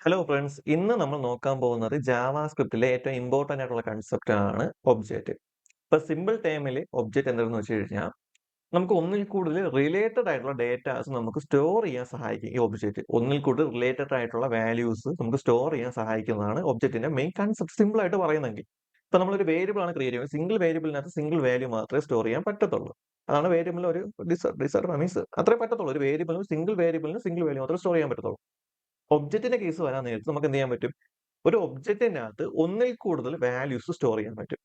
Hello friends, ഇന്ന് നമ്മൾ നോക്കാൻ പോകുന്നത് ജാവാസ്ക്രിപ്റ്റിലെ ഏറ്റവും ഇമ്പോർട്ടന്റ് ആയിട്ടുള്ള കൺസെപ്റ്റ് ആണ് ഒബ്ജക്റ്റ്. ഇപ്പൊ സിമ്പിൾ ടൈമിൽ ഒബ്ജക്റ്റ് എന്താണെന്ന് വെച്ച് കഴിഞ്ഞാൽ നമുക്ക് ഒന്നിൽ കൂടുതൽ റിലേറ്റഡ് ആയിട്ടുള്ള ഡേറ്റാസ് നമുക്ക് സ്റ്റോർ ചെയ്യാൻ സഹായിക്കും. ഈ ഒബ്ജക്റ്റ് ഒന്നിൽ കൂടുതൽ റിലേറ്റഡ് ആയിട്ടുള്ള വാല്യൂസ് നമുക്ക് സ്റ്റോർ ചെയ്യാൻ സഹായിക്കുന്നതാണ് ഒബ്ജക്റ്റിന്റെ മെയിൻ കൺസെപ്റ്റ്. സിമ്പിൾ ആയിട്ട് പറയുന്നെങ്കിൽ ഇപ്പൊ നമ്മളൊരു വേരിയബിൾ ആണ് ക്രിയേറ്റ് ചെയ്യുന്നത്, സിംഗിൾ വേരിയബിളിനകത്ത് സിംഗിൾ വാല്യൂ മാത്രമേ സ്റ്റോർ ചെയ്യാൻ പറ്റത്തുള്ളൂ. അതാണ് വേരിയബിളിൽ ഒരു മീൻസ് അത്രേ പറ്റത്തുള്ളൂ. ഒരു വേരിയബിളിന് സിംഗിൾ വാല്യൂ മാത്രമേ സ്റ്റോർ ചെയ്യാൻ പറ്റത്തുള്ളൂ. ഒബ്ജക്റ്റിന്റെ കേസ് വരാൻ നേരത്ത് നമുക്ക് എന്ത് ചെയ്യാൻ പറ്റും? ഒരു ഒബ്ജക്റ്റിനകത്ത് ഒന്നിൽ കൂടുതൽ വാല്യൂസ് സ്റ്റോർ ചെയ്യാൻ പറ്റും.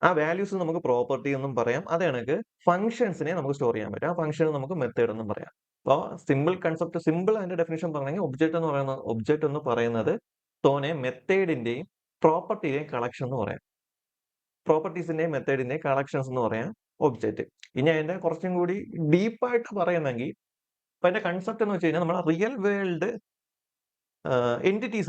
ആ വാല്യൂസ് നമുക്ക് പ്രോപ്പർട്ടി എന്നും പറയാം. അതേ കണക്ക് ഫംഗ്ഷൻസിനെ നമുക്ക് സ്റ്റോർ ചെയ്യാൻ പറ്റും. ആ ഫംഗ്ഷന് നമുക്ക് മെത്തേഡ് എന്നും പറയാം. അപ്പോ സിമ്പിൾ അതിന്റെ ഡെഫിനിഷൻ പറഞ്ഞെങ്കിൽ ഒബ്ജക്റ്റ് എന്ന് പറയുന്നത് തോനെ മെത്തേഡിന്റെയും പ്രോപ്പർട്ടിയുടെയും കളക്ഷൻ എന്ന് പറയാം. പ്രോപ്പർട്ടീസിന്റെയും മെത്തേഡിന്റെയും കളക്ഷൻസ് എന്ന് പറയാം ഒബ്ജക്റ്റ്. ഇനി അതിന്റെ കുറച്ചും കൂടി ഡീപ്പായിട്ട് പറയുന്നെങ്കിൽ ഇപ്പൊ അതിന്റെ കൺസെപ്റ്റ് എന്ന് വെച്ച് കഴിഞ്ഞാൽ നമ്മുടെ റിയൽ വേൾഡ് എൻറ്റിറ്റീസ്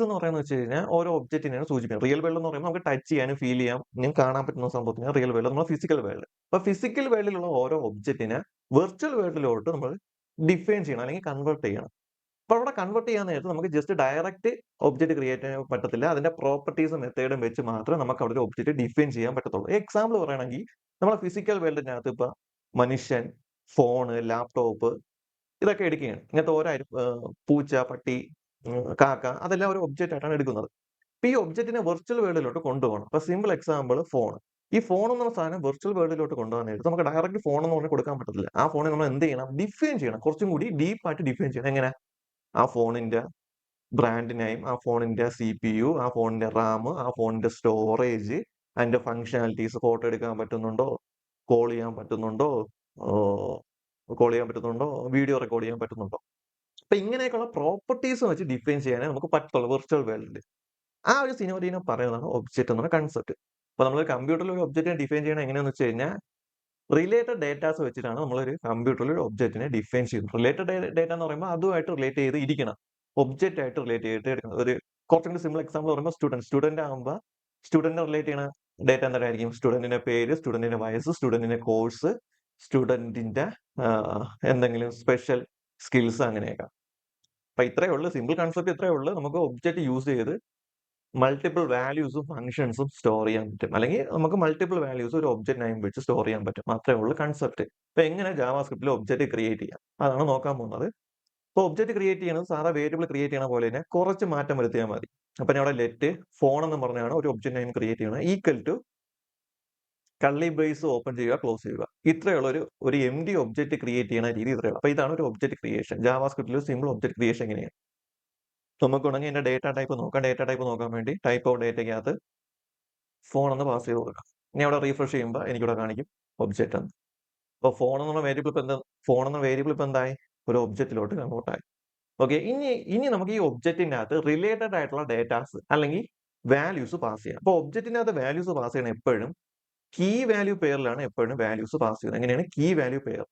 എന്ന് പറയുന്നത് വെച്ച് കഴിഞ്ഞാൽ ഓരോ ഒബ്ജക്റ്റിനെയാണ് സൂചിപ്പിക്കുന്നത്. റിയൽ വേൾഡ് എന്ന് പറയുമ്പോൾ നമുക്ക് ടച്ച് ചെയ്യാനും ഫീൽ ചെയ്യാനും കാണാൻ പറ്റുന്ന സംഭവത്തിന് റിയൽ വേൾഡ്, നമ്മുടെ ഫിസിക്കൽ വേൾഡ്. അപ്പൊ ഫിസിക്കൽ വേൾഡിലുള്ള ഓരോ ഒബ്ജക്റ്റിനെ വെർച്വൽ വേൾഡിലോട്ട് നമ്മൾ ഡിഫൈൻ ചെയ്യണം, അല്ലെങ്കിൽ കൺവേർട്ട് ചെയ്യണം. അപ്പൊ അവിടെ കൺവേർട്ട് ചെയ്യാൻ നേരത്ത് നമുക്ക് ജസ്റ്റ് ഡയറക്റ്റ് ഒബ്ജക്റ്റ് ക്രിയേറ്റ് ചെയ്യാൻ പറ്റത്തില്ല. അതിന്റെ പ്രോപ്പർട്ടീസും മെത്തേഡും വെച്ച് മാത്രമേ നമുക്ക് അവിടെ ഒരു ഒബ്ജക്റ്റ് ഡിഫൈൻ ചെയ്യാൻ പറ്റത്തുള്ളൂ. എക്സാമ്പിൾ പറയുകയാണെങ്കിൽ നമ്മുടെ ഫിസിക്കൽ വേൾഡിനകത്ത് ഇപ്പൊ മനുഷ്യൻ, ഫോണ്, ലാപ്ടോപ്പ് ഇതൊക്കെ എടുക്കുകയാണ്. ഇങ്ങനത്തെ ഓരോ പൂച്ച, പട്ടി, കാക്ക അതെല്ലാം ഒരു ഒബ്ജക്റ്റ് ആയിട്ടാണ് എടുക്കുന്നത്. അപ്പൊ ഈ ഒബ്ജക്റ്റിനെ വെർച്വൽ വേൾഡിലോട്ട് കൊണ്ടുപോകണം. അപ്പൊ സിമ്പിൾ എക്സാമ്പിൾ ഫോൺ. ഈ ഫോൺ എന്നുള്ള സാധനം വെർച്വൽ വേൾഡിലോട്ട് കൊണ്ടുപോകാൻ നേരത്ത് നമുക്ക് ഡയറക്റ്റ് ഫോൺ എന്ന് പറഞ്ഞ് കൊടുക്കാൻ പറ്റത്തില്ല. ആ ഫോണിനെ നമ്മൾ എന്ത് ചെയ്യണം? ഡിഫൈൻ ചെയ്യണം. കുറച്ചും കൂടി ഡീപ്പായിട്ട് ഡിഫൈൻ ചെയ്യണം. എങ്ങനെ? ആ ഫോണിന്റെ ബ്രാൻഡ് നെയിം, ആ ഫോണിന്റെ CPU, ആ ഫോണിന്റെ റാം, ആ ഫോണിന്റെ സ്റ്റോറേജ്, അതിന്റെ ഫംഗ്ഷനാലിറ്റീസ്, ഫോട്ടോ എടുക്കാൻ പറ്റുന്നുണ്ടോ, കോൾ ചെയ്യാൻ പറ്റുന്നുണ്ടോ, വീഡിയോ റെക്കോർഡ് ചെയ്യാൻ പറ്റുന്നുണ്ടോ. അപ്പൊ ഇങ്ങനെയൊക്കെയുള്ള പ്രോപ്പർട്ടീസ് വെച്ച് ഡിഫൈൻ ചെയ്യാനേ നമുക്ക് പറ്റുള്ളൂ വെർച്വൽ വേൾഡിൽ. ആ ഒരു സിനോരിയനെ പറയുന്നതാണ് ഒബ്ജക്റ്റ് എന്ന കൺസെപ്റ്റ്. അപ്പൊ നമ്മൾ കമ്പ്യൂട്ടറിൽ ഒരു ഒബ്ജക്റ്റിനെ ഡിഫൈൻ ചെയ്യണം എങ്ങനെയാന്ന് വെച്ച് കഴിഞ്ഞാൽ റിലേറ്റഡ് ഡേറ്റാസ് വെച്ചിട്ടാണ് നമ്മളൊരു കമ്പ്യൂട്ടറിൽ ഒരു ഒബ്ജക്റ്റിനെ ഡിഫൈൻ ചെയ്യുന്നത്. റിലേറ്റഡ് ഡേറ്റ എന്ന് പറയുമ്പോൾ അതുമായിട്ട് റിലേറ്റ് ചെയ്ത് ഇരിക്കണം. ഒബ്ജക്റ്റ് ആയിട്ട് റിലേറ്റ് ചെയ്തിട്ട് എടുക്കണം. ഒരു കുറച്ചും കൂടി സിമ്പിൾ എക്സാമ്പിൾ പറയുമ്പോൾ സ്റ്റുഡന്റ് ആകുമ്പോൾ സ്റ്റുഡന്റിനെ റിലേറ്റ് ചെയ്യുന്ന ഡേറ്റ എന്തായിരിക്കും? സ്റ്റുഡന്റിന്റെ പേര്, സ്റ്റുഡന്റിന്റെ വയസ്സ്, സ്റ്റുഡന്റിന്റെ കോഴ്സ്, സ്റ്റുഡന്റിന്റെ എന്തെങ്കിലും സ്പെഷ്യൽ സ്കിൽസ്, അങ്ങനെയൊക്കെ. അപ്പൊ ഇത്രയേ ഉള്ളൂ, സിമ്പിൾ കൺസെപ്റ്റ് ഇത്രയേ ഉള്ളൂ. നമുക്ക് ഒബ്ജക്റ്റ് യൂസ് ചെയ്ത് മൾട്ടിപ്പിൾ വാല്യൂസും ഫംഗ്ഷൻസും സ്റ്റോർ ചെയ്യാൻ പറ്റും, അല്ലെങ്കിൽ നമുക്ക് മൾട്ടിപ്പിൾ വാല്യൂസ് ഒരു ഒബ്ജക്റ്റ് നെയിം വെച്ച് സ്റ്റോർ ചെയ്യാൻ പറ്റും. അത്രേ ഉള്ളൂ കൺസെപ്റ്റ്. അപ്പൊ എങ്ങനെ ജാവാസ്ക്രിപ്റ്റിൽ ഒബ്ജക്റ്റ് ക്രിയേറ്റ് ചെയ്യാം അതാണ് നോക്കാൻ പോകുന്നത്. ഇപ്പൊ ഒബ്ജക്റ്റ് ക്രിയേറ്റ് ചെയ്യുന്നത് സാധാ വേരിയബിൾ ക്രിയേറ്റ് ചെയ്യണ പോലെ തന്നെ കുറച്ച് മാറ്റം വരുത്തിയാൽ മതി. അപ്പൊ ഞാൻ അവിടെ ലെറ്റ് ഫോൺ എന്ന് പറഞ്ഞാണ് ഒരു ഒബ്ജക്റ്റ് നെയിം ക്രിയേറ്റ് ചെയ്യണം, ഈക്വൽ ടു കള്ളി ബ്രേസ് ഓപ്പൺ ചെയ്യുക, ക്ലോസ് ചെയ്യുക. ഇത്രയുള്ള ഒരു എം ഡി ഒബ്ജക്റ്റ് ക്രിയേറ്റ് ചെയ്യുന്ന രീതി ഇത്രയുള്ളൂ. അപ്പൊ ഇതാണ് ഒരു ഒബ്ജക്റ്റ് ക്രിയേഷൻ. ജാവാസ്ക്രിപ്റ്റിൽ സിമ്പിൾ ഒബ്ജക്റ്റ് ക്രിയേഷൻ എങ്ങനെയാണ് നമുക്ക് വേണമെങ്കിൽ എന്റെ ഡേറ്റ ടൈപ്പ് നോക്കാം. ഡേറ്റ ടൈപ്പ് നോക്കാൻ വേണ്ടി ടൈപ്പ് ഓഫ് ഡേറ്റയ്ക്കകത്ത് ഫോൺ എന്ന് പാസ് ചെയ്ത് കൊടുക്കാം. ഇനി അവിടെ റീഫ്രഷ് ചെയ്യുമ്പോൾ എനിക്കിവിടെ കാണിക്കും ഒബ്ജക്റ്റ് എന്ന്. അപ്പൊ ഫോൺ എന്ന വേരിയബിൾ ഇപ്പൊ എന്തായി? ഒരു ഒബ്ജക്റ്റിലോട്ട് കൺവേർട്ട് ആയി. ഓക്കെ, ഇനി നമുക്ക് ഈ ഒബ്ജക്റ്റിന്റെ അകത്ത് റിലേറ്റഡ് ആയിട്ടുള്ള ഡേറ്റാസ് അല്ലെങ്കിൽ വാല്യൂസ് പാസ് ചെയ്യാം. അപ്പൊ ഒബ്ജക്റ്റിനകത്ത് വാല്യൂസ് പാസ് ചെയ്യണം എപ്പോഴും കീ വാല്യൂ പെയറിലാണ് എപ്പോഴും വാല്യൂസ് പാസ് ചെയ്യുന്നത്. എങ്ങനെയാണ്? Key value pair.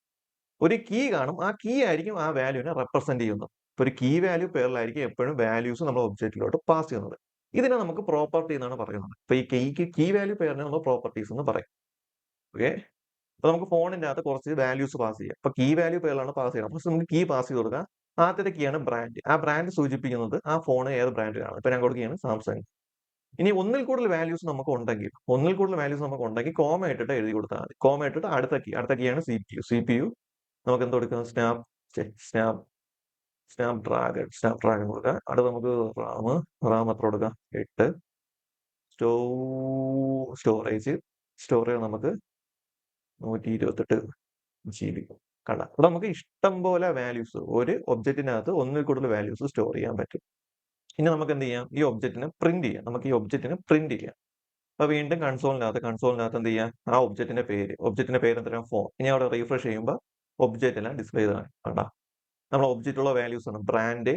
ഒരു കീ കാണും, ആ കീ ആയിരിക്കും ആ വാല്യൂവിനെ റെപ്രസെന്റ് ചെയ്യുന്നത്. ഇപ്പൊ ഒരു കീ വാല്യൂ പെയറിലായിരിക്കും എപ്പോഴും വാല്യൂസ് നമ്മൾ ഒബ്ജക്റ്റിലോട്ട് പാസ് ചെയ്യുന്നത്. ഇതിനെ നമുക്ക് പ്രോപ്പർട്ടി എന്നാണ് പറയുന്നത്. ഇപ്പൊ ഈ കീ വാല്യൂ പെയറിനെ നമ്മൾ പ്രോപ്പർട്ടീസ് എന്ന് പറയും. ഓക്കെ, അപ്പൊ നമുക്ക് ഫോണിന്റെ അകത്ത് കുറച്ച് വാല്യൂസ് പാസ് ചെയ്യാം. അപ്പൊ കീ വാല്യൂ പെയറിലാണ് പാസ് ചെയ്യുന്നത്. ഫസ്റ്റ് നമുക്ക് കീ പാസ് ചെയ്ത് കൊടുക്കാം. ആദ്യത്തെ കീ ആണ് ബ്രാൻഡ്. ആ ബ്രാൻഡ് സൂചിപ്പിക്കുന്നത് ആ ഫോൺ ഏത് ബ്രാൻഡിലാണ്. ഇപ്പൊ ഞാൻ കൊടുക്കുകയാണ് സാംസങ്. ഇനി ഒന്നിൽ കൂടുതൽ വാല്യൂസ് നമുക്ക് ഉണ്ടെങ്കിൽ കോമ ഇട്ടിട്ട് എഴുതി കൊടുത്താൽ മതി. കോമ ഇട്ടിട്ട് അടുത്ത കീ ആണ് CPU. നമുക്ക് എന്ത് കൊടുക്കാം? സ്നാപ് സ്നാപ് ഡ്രാഗൺ കൊടുക്കാം. അടുത്ത നമുക്ക് റാം എത്ര കൊടുക്കാം? 8. സ്റ്റോറേജ് നമുക്ക് 128 GB. കണ്ട, ഇവിടെ നമുക്ക് ഇഷ്ടം പോലെ വാല്യൂസ് ഒരു ഒബ്ജക്റ്റിനകത്ത് ഒന്നിൽ കൂടുതൽ വാല്യൂസ് സ്റ്റോർ ചെയ്യാൻ പറ്റും. ഇനി നമുക്ക് എന്ത് ചെയ്യാം? ഈ ഒബ്ജക്റ്റിനെ പ്രിന്റ് ചെയ്യാം. അപ്പൊ വീണ്ടും കൺസോളിനകത്ത് എന്ത് ചെയ്യാം? ആ ഒബ്ജക്റ്റിന്റെ പേര് എന്തിനാ? ഫോൺ. ഇനി അവിടെ റീഫ്രഷ് ചെയ്യുമ്പോൾ ഒബ്ജക്റ്റ് എല്ലാം ഡിസ്പ്ലേ ചെയ്താണ്. കണ്ടാ, നമ്മൾ ഒബ്ജക്റ്റ് ഉള്ള വാല്യൂസ് ആണ് ബ്രാൻഡ്,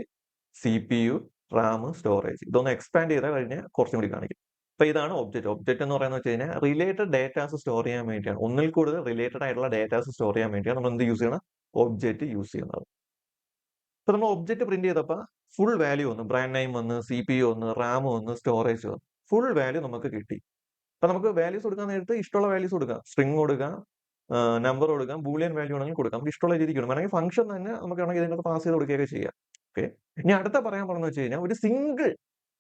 CPU, റാം, സ്റ്റോറേജ്. ഇതൊന്ന് എക്സ്പാൻഡ് ചെയ്താൽ കഴിഞ്ഞാൽ കുറച്ചും കൂടി കാണിക്കും. അപ്പൊ ഇതാണ് ഒബ്ജക്റ്റ് എന്ന് പറയുന്നത് വെച്ച് കഴിഞ്ഞാൽ റിലേറ്റഡ് ഡേറ്റാസ് സ്റ്റോർ ചെയ്യാൻ വേണ്ടിയാണ്. ഒന്നിൽ കൂടുതൽ റിലേറ്റഡ് ആയിട്ടുള്ള ഡേറ്റാസ് സ്റ്റോർ ചെയ്യാൻ വേണ്ടിയാണ് നമ്മൾ എന്ത് യൂസ് ചെയ്യണം? ഒബ്ജക്റ്റ് യൂസ് ചെയ്യുന്നത്. ഇപ്പൊ നമ്മൾ ഒബ്ജക്റ്റ് പ്രിന്റ് ചെയ്തപ്പോൾ ഫുൾ വാല്യൂ വന്നു. ബ്രാൻഡ് നെയിം വന്ന്, CPU വന്ന്, റാം വന്ന്, സ്റ്റോറേജ് വന്നു. ഫുൾ വാല്യൂ നമുക്ക് കിട്ടി. അപ്പൊ നമുക്ക് വാല്യൂസ് കൊടുക്കാൻ നേരത്ത് ഇഷ്ടമുള്ള വാല്യൂസ് കൊടുക്കാം. സ്ട്രിംഗ് കൊടുക്കാം, നമ്പർ കൊടുക്കാം, ബൂളിയൻ വാല്യൂ ആണെങ്കിൽ കൊടുക്കാം. നമുക്ക് ഇഷ്ടമുള്ള രീതിക്ക് വേണമെങ്കിൽ ഫംഗ്ഷൻ തന്നെ നമുക്ക് വേണമെങ്കിൽ ഇതിനകത്ത് പാസ് ചെയ്ത് കൊടുക്കുകയൊക്കെ ചെയ്യാം. ഓക്കെ. ഇനി അടുത്ത പറയാൻ പോകുന്നത് വെച്ച് കഴിഞ്ഞാൽ ഒരു സിംഗിൾ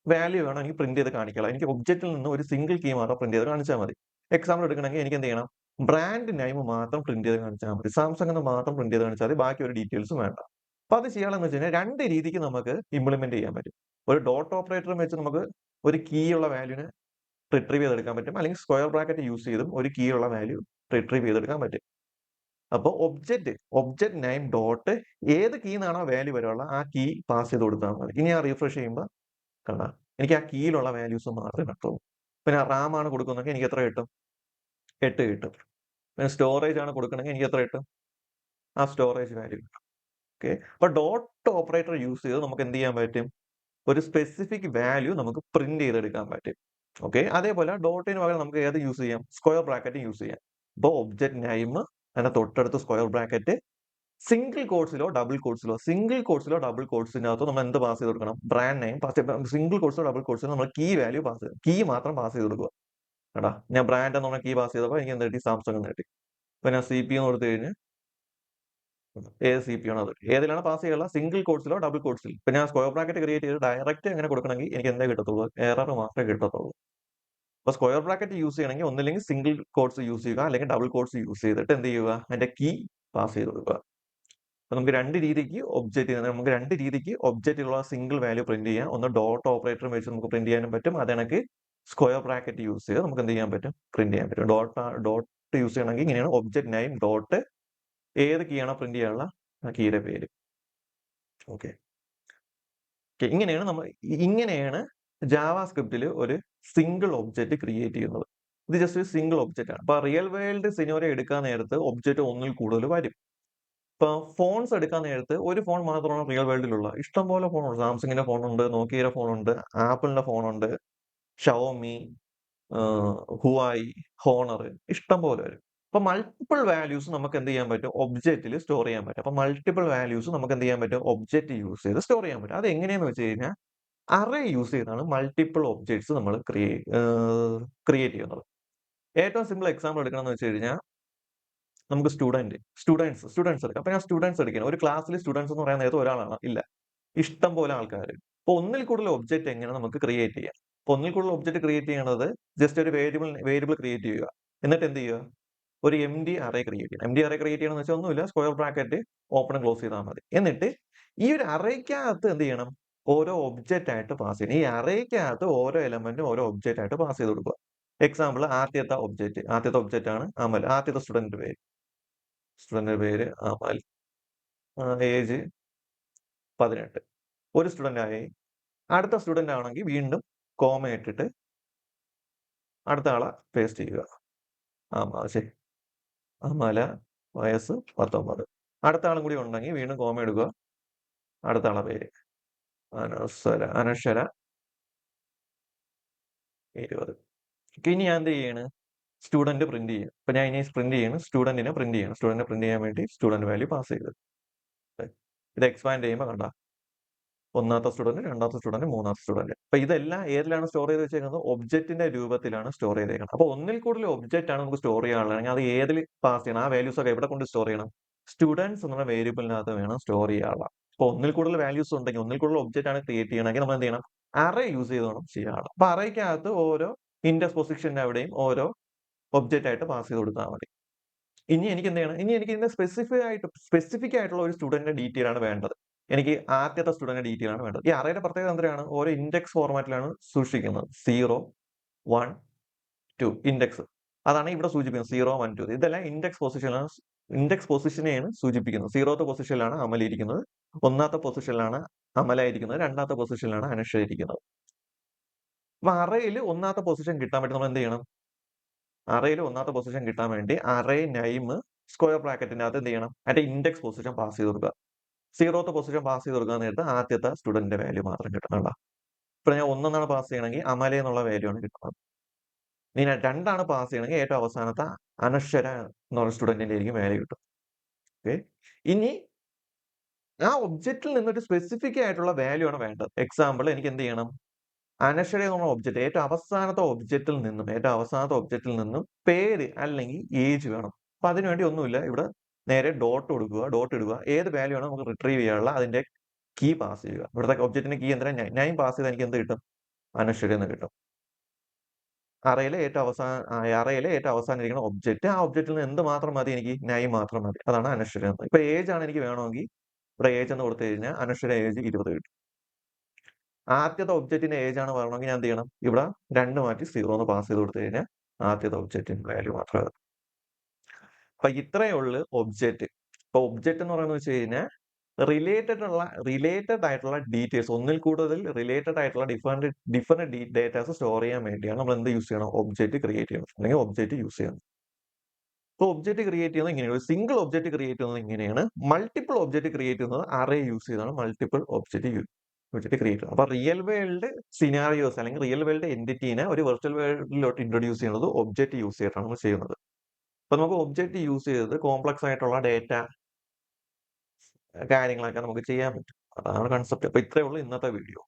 വാല്യൂ വേണം എനിക്ക് പ്രിന്റ് ചെയ്ത് കാണിക്കാനുള്ളത്. എനിക്ക് ഒബ്ജക്റ്റിൽ നിന്ന് ഒരു സിംഗിൾ കീ മാത്രം പ്രിന്റ് ചെയ്ത് കാണിച്ചാൽ മതി. എക്സാമ്പിൾ എടുക്കണമെങ്കിൽ എനിക്ക് എന്ത് ചെയ്യണം? ബ്രാൻഡ് നെയിം മാത്രം പ്രിന്റ് ചെയ്ത് കാണിച്ചാൽ മതി. സാംസങ് എന്ന് മാത്രം പ്രിന്റ് ചെയ്ത് കാണിച്ചാൽ മതി. ബാക്കി ഒരു ഡീറ്റെയിൽസും വേണ്ട. അപ്പൊ അത് ചെയ്യാനുള്ളതെന്ന് വെച്ച് കഴിഞ്ഞാൽ 2 രീതിക്ക് നമുക്ക് ഇംപ്ലിമെന്റ് ചെയ്യാൻ പറ്റും. ഒരു ഡോട്ട് ഓപ്പറേറ്ററും വെച്ച് നമുക്ക് ഒരു കീ ഉള്ള വാല്യൂനെ റിട്രീവ് ചെയ്തെടുക്കാൻ പറ്റും. അല്ലെങ്കിൽ സ്ക്വയർ ബ്രാക്കറ്റ് യൂസ് ചെയ്തും ഒരു കീ ഉള്ള വാല്യൂ റിട്രീവ് ചെയ്തെടുക്കാൻ പറ്റും. അപ്പൊ ഒബ്ജക്റ്റ് നെയിം ഡോട്ട് ഏത് കീന്നാണോ വാല്യൂ വരാനുള്ള ആ കീ പാസ് ചെയ്ത് കൊടുത്താൽ മതി. ഇനി ഞാൻ റിഫ്രഷ് ചെയ്യുമ്പോൾ കണ്ടാ എനിക്ക് ആ കീയിലുള്ള വാല്യൂസ് മാത്രമേ കിട്ടുള്ളൂ. പിന്നെ റാം ആണ് കൊടുക്കുന്നതെങ്കിൽ എനിക്ക് എത്ര കിട്ടും? 8 കിട്ടും. പിന്നെ സ്റ്റോറേജ് ആണ് കൊടുക്കണമെങ്കിൽ എനിക്ക് എത്ര കിട്ടും? ആ സ്റ്റോറേജ് വാല്യൂ കിട്ടും. ഓക്കെ. അപ്പൊ ഡോട്ട് ഓപ്പറേറ്റർ യൂസ് ചെയ്ത് നമുക്ക് എന്ത് ചെയ്യാൻ പറ്റും? ഒരു സ്പെസിഫിക് വാല്യൂ നമുക്ക് പ്രിന്റ് ചെയ്തെടുക്കാൻ പറ്റും. ഓക്കെ. അതേപോലെ ഡോട്ടിന് പകരം നമുക്ക് ഏത് യൂസ് ചെയ്യാം? സ്ക്വയർ ബ്രാക്കറ്റ് യൂസ് ചെയ്യാം. അപ്പൊ ഒബ്ജക്റ്റ് നെയിം അതിന്റെ തൊട്ടടുത്ത് സ്ക്വയർ ബ്രാക്കറ്റ് സിംഗിൾ കോട്സിലോ ഡബിൾ കോട്സിനകത്തോ നമ്മൾ എന്ത് പാസ് ചെയ്ത് കൊടുക്കണം? ബ്രാൻഡ് നെയിം സിംഗിൾ കോട്സിലോ ഡബിൾ കോട്സിലോ നമ്മൾ കീ വാല്യൂ പാസ് ചെയ്യും. കീ മാത്രം പാസ് ചെയ്ത് കൊടുക്കുക. എടാ ഞാൻ ബ്രാൻഡ് എന്ന് പറഞ്ഞ കീ പാസ് ചെയ്തപ്പോൾ എനിക്ക് എന്ത് കിട്ടി? സാംസങ് എന്ന് കിട്ടി. അപ്പൊ ഞാൻ CPU എന്ന് കൊടുത്തു കഴിഞ്ഞാൽ ഏത് CPU ആണ് അത്. ഏതിലാണ് പാസ് ചെയ്യാനുള്ള? സിംഗിൾ കോട്സിലോ ഡബിൾ കോട്സിൽ. ഇപ്പൊ ഞാൻ സ്ക്വയർ ബ്രാക്കറ്റ് ക്രിയേറ്റ് ചെയ്ത് ഡയറക്റ്റ് അങ്ങനെ കൊടുക്കണമെങ്കിൽ എനിക്ക് എന്തേ കിട്ടത്തുള്ളൂ? എറർ മാത്രമേ കിട്ടത്തുള്ളൂ. അപ്പൊ സ്ക്വയർ ബ്രാക്കറ്റ് യൂസ് ചെയ്യണമെങ്കിൽ ഒന്നില്ലെങ്കിൽ സിംഗിൾ കോട്സ് യൂസ് ചെയ്യുക, അല്ലെങ്കിൽ ഡബിൾ കോട്സ് യൂസ് ചെയ്തിട്ട് എന്ത് ചെയ്യുക? അതിന്റെ കീ പാസ് ചെയ്ത് കൊടുക്കുക. അപ്പൊ നമുക്ക് 2 രീതിക്ക് ഒബ്ജക്റ്റിലുള്ള സിംഗിൾ വാല്യൂ പ്രിന്റ് ചെയ്യാം. ഒന്ന് ഡോട്ട് ഓപ്പറേറ്റർ വെച്ച് നമുക്ക് പ്രിന്റ് ചെയ്യാനും പറ്റും. അത് കണക്ക് സ്ക്വയർ ബ്രാക്കറ്റ് യൂസ് ചെയ്ത് നമുക്ക് എന്ത് ചെയ്യാൻ പറ്റും? പ്രിന്റ് ചെയ്യാൻ പറ്റും. ഡോട്ട് യൂസ് ചെയ്യണമെങ്കിൽ ഇങ്ങനെയാണ് ഒബ്ജക്റ്റ് നെയിം ഡോട്ട് ഏത് കീ ആണോ പ്രിന്റ് ചെയ്യാനുള്ള ആ കീയുടെ പേര്. ഓക്കെ. ഇങ്ങനെയാണ് ജാവാസ്ക്രിപ്റ്റിൽ ഒരു സിംഗിൾ ഒബ്ജക്റ്റ് ക്രിയേറ്റ് ചെയ്യുന്നത്. ഇത് ജസ്റ്റ് ഒരു സിംഗിൾ ഒബ്ജക്റ്റ് ആണ്. അപ്പൊ റിയൽ വേൾഡ് സിനാരിയോ എടുക്കാൻ നേരത്ത് ഒബ്ജക്റ്റ് ഒന്നിൽ കൂടുതൽ വരും. ഇപ്പൊ ഫോൺസ് എടുക്കാൻ നേരത്ത് ഒരു ഫോൺ മാത്രമാണ് റിയൽ വേൾഡിലുള്ള. ഇഷ്ടംപോലെ ഫോണുണ്ട്. സാംസങ്ങിന്റെ ഫോണുണ്ട്, നോക്കിയയുടെ ഫോണുണ്ട്, ആപ്പിളിന്റെ ഫോണുണ്ട്, ഷവോമി, ഹുവായി, ഹോണർ ഇഷ്ടം പോലെ വരും. അപ്പൊ മൾട്ടിപ്പിൾ വാല്യൂസ് നമുക്ക് എന്ത് ചെയ്യാൻ പറ്റും? ഒബ്ജക്റ്റിൽ സ്റ്റോർ ചെയ്യാൻ പറ്റും. അപ്പൊ മൾട്ടിപ്പിൾ വാല്യൂസ് നമുക്ക് എന്ത് ചെയ്യാൻ പറ്റും? ഒബ്ജക്റ്റ് യൂസ് ചെയ്ത് സ്റ്റോർ ചെയ്യാൻ പറ്റും. അത് എങ്ങനെയാന്ന് വെച്ച് കഴിഞ്ഞാൽ അറേ യൂസ് ചെയ്താണ് മൾട്ടിപ്പിൾ ഒബ്ജക്ട്സ് നമ്മൾ ക്രിയേറ്റ് ചെയ്യുന്നത്. ഏറ്റവും സിമ്പിൾ എക്സാമ്പിൾ എടുക്കണമെന്ന് വെച്ച് കഴിഞ്ഞാൽ നമുക്ക് സ്റ്റുഡൻസ് എടുക്കാം. അപ്പൊ ഞാൻ സ്റ്റുഡൻസ് എടുക്കണം. ഒരു ക്ലാസ്സിൽ സ്റ്റുഡൻസ് എന്ന് പറയാൻ നേരത്ത് ഒരാളാണ് ഇല്ല. ഇഷ്ടം പോലെ ആൾക്കാർ. അപ്പൊ ഒന്നിൽ കൂടുതൽ ഒബ്ജക്റ്റ് എങ്ങനെ നമുക്ക് ക്രിയേറ്റ് ചെയ്യാം? അപ്പൊ ഒന്നിൽ കൂടുതൽ ഒബ്ജക്റ്റ് ക്രിയേറ്റ് ചെയ്യണത് ജസ്റ്റ് ഒരു വേരിയബിൾ ക്രിയേറ്റ് ചെയ്യുക. എന്നിട്ട് എന്ത് ചെയ്യുക? ഒരു എംപ്റ്റി അറേ ക്രിയേറ്റ് ചെയ്യണം. എംപ്റ്റി അറേ ക്രിയേറ്റ് ചെയ്യണമെന്ന് വെച്ചാൽ ഒന്നുമില്ല. സ്ക്വയർ ബ്രാക്കറ്റ് ഓപ്പൺ ക്ലോസ് ചെയ്താൽ മതി. എന്നിട്ട് ഈ ഒരു അറേക്കകത്ത് എന്ത് ചെയ്യണം? ഓരോ ഒബ്ജക്റ്റ് ആയിട്ട് പാസ് ചെയ്യണം. ഈ അറേക്കകത്ത് ഓരോ എലമെന്റും ഓരോ ഒബ്ജക്റ്റ് ആയിട്ട് പാസ് ചെയ്ത് കൊടുക്കുക. എക്സാമ്പിൾ ആദ്യത്തെ ഒബ്ജക്റ്റ് ആണ് അമൽ. ആദ്യത്തെ സ്റ്റുഡന്റ് പേര് അമൽ. ഏജ് 18. ഒരു സ്റ്റുഡന്റ് ആയി. അടുത്ത സ്റ്റുഡന്റ് ആണെങ്കിൽ വീണ്ടും കോമ ഇട്ടിട്ട് അടുത്ത ആളെ പേസ്റ്റ് ചെയ്യുക. ശരി. അമല വയസ്സ് 19. അടുത്ത ആളും കൂടി ഉണ്ടെങ്കിൽ വീണ്ടും കോമ എടുക്കുക. അടുത്ത ആളെ പേര് അനശ്വര 20. ഇനി ഞാൻ എന്ത് ചെയ്യാണ്? സ്റ്റുഡന്റ് പ്രിന്റ് ചെയ്യും. അപ്പൊ ഞാൻ ഇനി സ്റ്റുഡന്റിനെ പ്രിന്റ് ചെയ്യണം. സ്റ്റുഡന്റിനെ പ്രിന്റ് ചെയ്യാൻ വേണ്ടി സ്റ്റുഡന്റ് വാല്യൂ പാസ് ചെയ്ത് ഇത് എക്സ്പാൻഡ് ചെയ്യുമ്പോൾ കണ്ട ഒന്നാമത്തെ സ്റ്റുഡന്റ്, രണ്ടാമത്തെ സ്റ്റുഡന്റ്, മൂന്നാമത്തെ സ്റ്റുഡന്റ്. അപ്പൊ ഇതെല്ലാം ഏതിലാണ് സ്റ്റോർ ചെയ്ത് വെച്ചേക്കുന്നത്? ഒബ്ജക്റ്റിന്റെ രൂപത്തിലാണ് സ്റ്റോർ ചെയ്തേക്കുന്നത്. അപ്പൊ ഒന്നിൽ കൂടുതൽ ഒബ്ജക്റ്റ് ആണ് നമുക്ക് സ്റ്റോർ ചെയ്യാനുള്ളതെങ്കിൽ അത് ഏതിൽ പാസ് ചെയ്യണം? ആ വാല്യൂസ് ഒക്കെ എവിടെ കൊണ്ട് സ്റ്റോർ ചെയ്യണം? സ്റ്റുഡൻസ് എന്നുള്ള വേരിയബിളിനകത്ത് വേണം സ്റ്റോർ ചെയ്യാനുള്ള. അപ്പൊ ഒന്നിൽ കൂടുതൽ വാല്യൂസ് ഉണ്ടെങ്കിൽ, ഒന്നിൽ കൂടുതൽ ഒബ്ജക്റ്റ് ആണ് ക്രിയേറ്റ് ചെയ്യണമെങ്കിൽ നമ്മൾ എന്ത് ചെയ്യണം? അറേ യൂസ് ചെയ്ത് വേണം ചെയ്യാനുള്ള. അപ്പൊ അറേക്കകത്ത് ഓരോ ഇൻഡെക്സ് പൊസിഷന്റെ അവിടെയും ഓരോ ഒബ്ജക്റ്റ് ആയിട്ട് പാസ് ചെയ്ത് കൊടുത്താൽ മതി. ഇനി എനിക്ക് എന്ത് ചെയ്യണം? ഇനി എനിക്ക് ഇതിന്റെ സ്പെസിഫിക് ആയിട്ടുള്ള ഒരു സ്റ്റുഡന്റിന്റെ ഡീറ്റെയിൽ ആണ് വേണ്ടത്. എനിക്ക് ആദ്യത്തെ സ്റ്റുഡന്റ് ഡീറ്റെയിൽ ആണ് വേണ്ടത്. ഈ അറേയുടെ പ്രത്യേകത എന്തിനാണ്? ഓരോ ഇൻഡെക്സ് ഫോർമാറ്റിലാണ് സൂക്ഷിക്കുന്നത്. 0, 1, 2 ഇൻഡെക്സ്. അതാണ് ഇവിടെ സൂചിപ്പിക്കുന്നത്. 0, 1, 2 ഇതെല്ലാം ഇൻഡെക്സ് പൊസിഷനെയാണ് സൂചിപ്പിക്കുന്നത്. 0th പൊസിഷനിലാണ് അമൽ ഇരിക്കുന്നത്. 1ാമത്തെ പൊസിഷനിലാണ് അമല ഇരിക്കുന്നത്. 2ാമത്തെ പൊസിഷനിലാണ് അനശ്വര ഇരിക്കുന്നത്. അപ്പൊ അറേയിൽ 1ാമത്തെ പൊസിഷൻ കിട്ടാൻ വേണ്ടി നമ്മൾ എന്ത് ചെയ്യണം? അറേയിൽ 1ാമത്തെ പൊസിഷൻ കിട്ടാൻ വേണ്ടി അറേ നെയിം സ്ക്വയർ ബ്രാക്കറ്റിനകത്ത് എന്ത് ചെയ്യണം? അതിന്റെ ഇൻഡെക്സ് പൊസിഷൻ പാസ് ചെയ്ത് കൊടുക്കുക. 0th പൊസിഷൻ പാസ് ചെയ്ത് കൊടുക്കാൻ നേരത്ത് ആദ്യത്തെ സ്റ്റുഡന്റിന്റെ വാല്യൂ മാത്രം കിട്ടണം. ഇപ്പൊ ഞാൻ 1 പാസ് ചെയ്യണമെങ്കിൽ അമല എന്നുള്ള വാല്യൂ ആണ് കിട്ടുന്നത്. ഇനി 2 പാസ് ചെയ്യണമെങ്കിൽ ഏറ്റവും അവസാനത്തെ അനശ്വര എന്നുള്ള സ്റ്റുഡന്റിന്റെ ആയിരിക്കും വാല്യൂ കിട്ടും. ഓക്കെ. ഇനി ആ ഒബ്ജക്റ്റിൽ നിന്നൊരു സ്പെസിഫിക് ആയിട്ടുള്ള വാല്യൂ ആണ് വേണ്ടത്. എക്സാമ്പിൾ എനിക്ക് എന്ത് ചെയ്യണം? അനശ്വര എന്നുള്ള ഒബ്ജക്റ്റ് ഏറ്റവും അവസാനത്തെ ഒബ്ജക്റ്റിൽ നിന്നും പേര് അല്ലെങ്കിൽ ഏജ് വേണം. അപ്പൊ അതിനുവേണ്ടി ഒന്നുമില്ല. ഇവിടെ നേരെ ഡോട്ട് കൊടുക്കുക, ഡോട്ട് ഇടുക. ഏത് വാല്യൂ ആണ് നമുക്ക് റിട്രീവ് ചെയ്യാനുള്ള അതിന്റെ കീ പാസ് ചെയ്യുക. ഇവിടുത്തെ ഒബ്ജക്റ്റിന്റെ കീ എന്തിനാ നെയിം പാസ് ചെയ്താൽ എനിക്ക് എന്ത് കിട്ടും? അനശ്വര എന്ന് കിട്ടും. അറയിലെ ഏറ്റവും അവസാനം ഇരിക്കുന്ന ഒബ്ജക്റ്റ്. ആ ഒബ്ജക്റ്റിൽ നിന്ന് എന്ത് മാത്രം മതി എനിക്ക്? നെയിം മാത്രം മതി. അതാണ് അനശ്വര എന്ന്. ഇപ്പൊ ഏജ് ആണ് എനിക്ക് വേണമെങ്കിൽ ഇവിടെ ഏജ് എന്ന് കൊടുത്തു കഴിഞ്ഞാൽ അനശ്വര ഏജ് 20 കിട്ടും. ആദ്യത്തെ ഒബ്ജക്റ്റിന്റെ ഏജ് ആണ് പറയണമെങ്കിൽ ഞാൻ എന്ത് ചെയ്യണം? ഇവിടെ 2 മാറ്റി 0 എന്ന് പാസ് ചെയ്ത് കൊടുത്തു കഴിഞ്ഞാൽ ആദ്യത്തെ ഒബ്ജക്റ്റിന്റെ വാല്യൂ മാത്രം. അപ്പൊ ഇത്രയേ ഉള്ളൂ ഒബ്ജക്റ്റ്. ഇപ്പൊ ഒബ്ജക്റ്റ് എന്ന് പറയുന്നത് വെച്ച് കഴിഞ്ഞാൽ റിലേറ്റഡ് ആയിട്ടുള്ള ഡീറ്റെയിൽസ്, ഒന്നിൽ കൂടുതൽ റിലേറ്റഡ് ആയിട്ടുള്ള ഡിഫറെന്റ് ഡേറ്റാസ് സ്റ്റോർ ചെയ്യാൻ വേണ്ടിയാണ് നമ്മൾ എന്ത് യൂസ് ചെയ്യണം? ഒബ്ജക്റ്റ് ക്രിയേറ്റ് ചെയ്യണം, അല്ലെങ്കിൽ ഒബ്ജക്റ്റ് യൂസ് ചെയ്യണം. ഇപ്പൊ ഒബ്ജക്റ്റ് ക്രിയേറ്റ് ചെയ്യുന്നത് ഇങ്ങനെയാണ്. ഒരു സിംഗിൾ ഒബ്ജക്റ്റ് ക്രിയേറ്റ് ചെയ്യുന്നത് ഇങ്ങനെയാണ്. മൾട്ടിപ്പിൾ ഒബ്ജക്റ്റ് ക്രിയേറ്റ് ചെയ്യുന്നത് അറേ യൂസ് ചെയ്താണ് മൾട്ടിപ്പിൾ ഒബ്ജക്റ്റ് ക്രിയേറ്റ് ചെയ്യുന്നത്. അപ്പൊ റിയൽ വേൾഡ് സിനാരിയോസ് അല്ലെങ്കിൽ റിയൽ വേൾഡ് എന്റിറ്റീനെ ഒരു വെർച്വൽ വേൾഡിലോട്ട് ഇൻട്രൊഡ്യൂസ് ചെയ്യുന്നത് ഒബ്ജക്റ്റ് യൂസ് ചെയ്തിട്ടാണ് നമ്മൾ ചെയ്യുന്നത്. അപ്പൊ നമുക്ക് ഒബ്ജക്റ്റ് യൂസ് ചെയ്ത് കോംപ്ലക്സ് ആയിട്ടുള്ള ഡേറ്റ കാര്യങ്ങളൊക്കെ നമുക്ക് ചെയ്യാൻ പറ്റും. അതാണ് കൺസെപ്റ്റ്. അപ്പൊ ഇത്രയേ ഉള്ളൂ ഇന്നത്തെ വീഡിയോ.